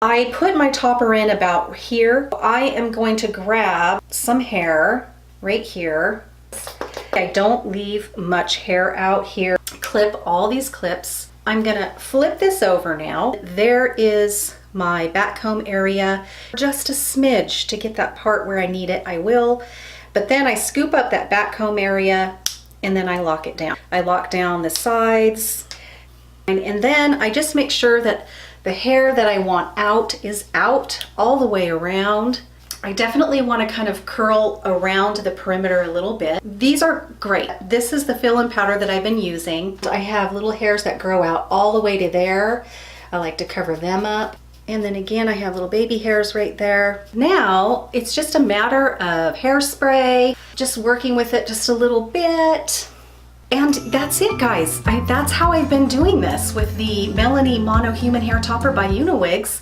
I put my topper in about here. I am going to grab some hair right here. I don't leave much hair out here. Clip all these clips. I'm gonna flip this over now. There is my back comb area. Just a smidge to get that part where I need it, I will. But then I scoop up that back comb area and then I lock it down. I lock down the sides and then I just make sure that the hair that I want out is out all the way around. I definitely want to kind of curl around the perimeter a little bit. These are great. This is the fill-in powder that I've been using. I have little hairs that grow out all the way to there. I like to cover them up. And then again, I have little baby hairs right there. Now, it's just a matter of hairspray, just working with it just a little bit. And that's it, guys. That's how I've been doing this with the Melanie Mono Human Hair Topper by UniWigs.